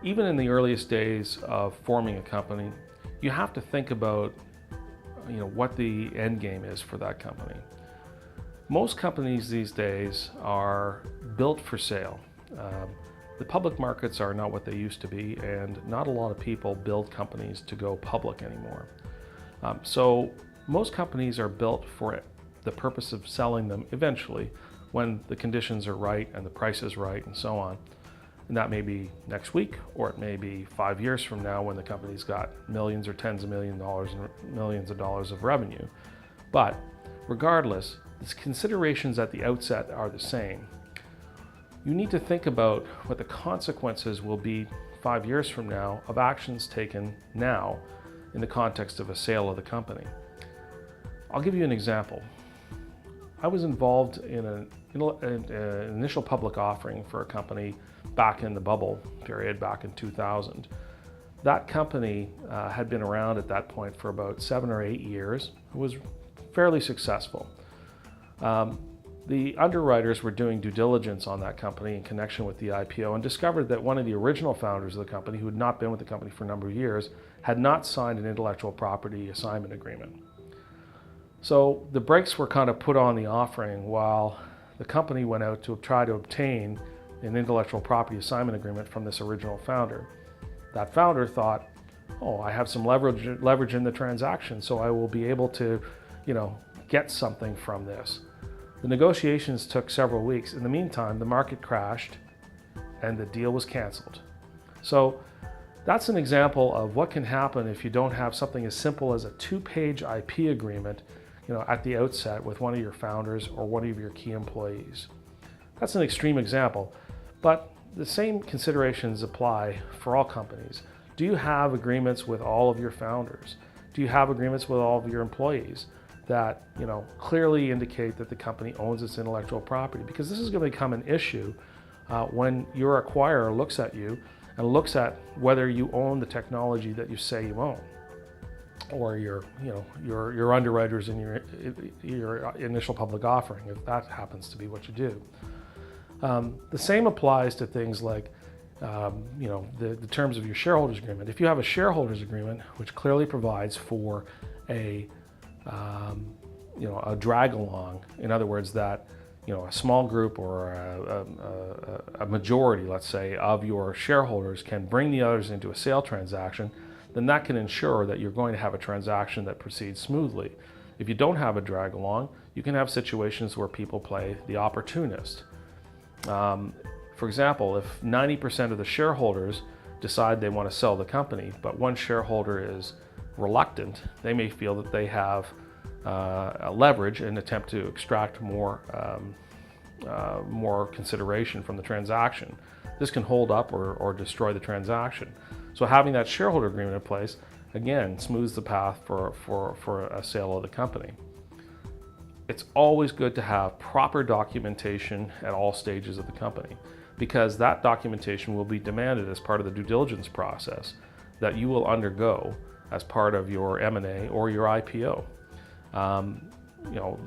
Even in the earliest days of forming a company, you have to think about what the end game is for that company. Most companies these days are built for sale. The public markets are not what they used to be, and not a lot of people build companies to go public anymore. So most companies are built for the purpose of selling them eventually when the conditions are right and the price is right and so on. And that may be next week, or it may be 5 years from now when the company's got millions or tens of millions of dollars of revenue. But regardless, the considerations at the outset are the same. You need to think about what the consequences will be 5 years from now of actions taken now in the context of a sale of the company. I'll give you an example. I was involved in an initial public offering for a company back in the bubble period, back in 2000. That company had been around at that point for about 7 or 8 years. It was fairly successful. The underwriters were doing due diligence on that company in connection with the IPO and discovered that one of the original founders of the company, who had not been with the company for a number of years, had not signed an intellectual property assignment agreement. So the brakes were kind of put on the offering while the company went out to try to obtain an intellectual property assignment agreement from this original founder. That founder thought, oh, I have some leverage in the transaction, so I will be able to, get something from this. The negotiations took several weeks. In the meantime, the market crashed and the deal was canceled. So that's an example of what can happen if you don't have something as simple as a 2-page IP agreement, at the outset with one of your founders or one of your key employees. That's an extreme example, but the same considerations apply for all companies. Do you have agreements with all of your founders? Do you have agreements with all of your employees that clearly indicate that the company owns its intellectual property? Because this is going to become an issue when your acquirer looks at you and looks at whether you own the technology that you say you own, or your underwriters in your initial public offering, if that happens to be what you do. The same applies to things like the terms of your shareholders agreement. If you have a shareholders agreement which clearly provides for a drag along, in other words, that a small group or a majority, let's say, of your shareholders can bring the others into a sale transaction, then that can ensure that you're going to have a transaction that proceeds smoothly. If you don't have a drag along, you can have situations where people play the opportunist. For example, if 90% of the shareholders decide they want to sell the company, but one shareholder is reluctant, they may feel that they have a leverage and attempt to extract more consideration from the transaction. This can hold up or destroy the transaction. So having that shareholder agreement in place, again, smooths the path for a sale of the company. It's always good to have proper documentation at all stages of the company, because that documentation will be demanded as part of the due diligence process that you will undergo as part of your M&A or your IPO.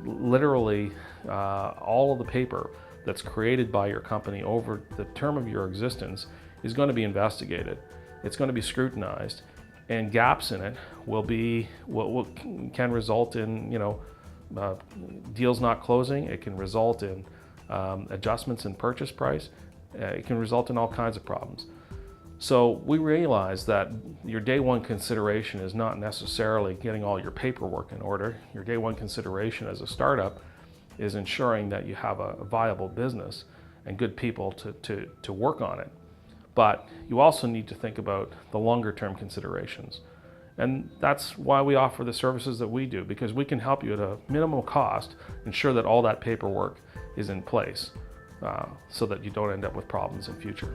Literally all of the paper that's created by your company over the term of your existence is going to be investigated. It's going to be scrutinized, and gaps in it will be what can result in deals not closing. It can result in adjustments in purchase price. It can result in all kinds of problems. So we realize that your day one consideration is not necessarily getting all your paperwork in order. Your day one consideration as a startup is ensuring that you have a viable business and good people to work on it. But you also need to think about the longer term considerations. And that's why we offer the services that we do, because we can help you at a minimal cost ensure that all that paperwork is in place so that you don't end up with problems in future.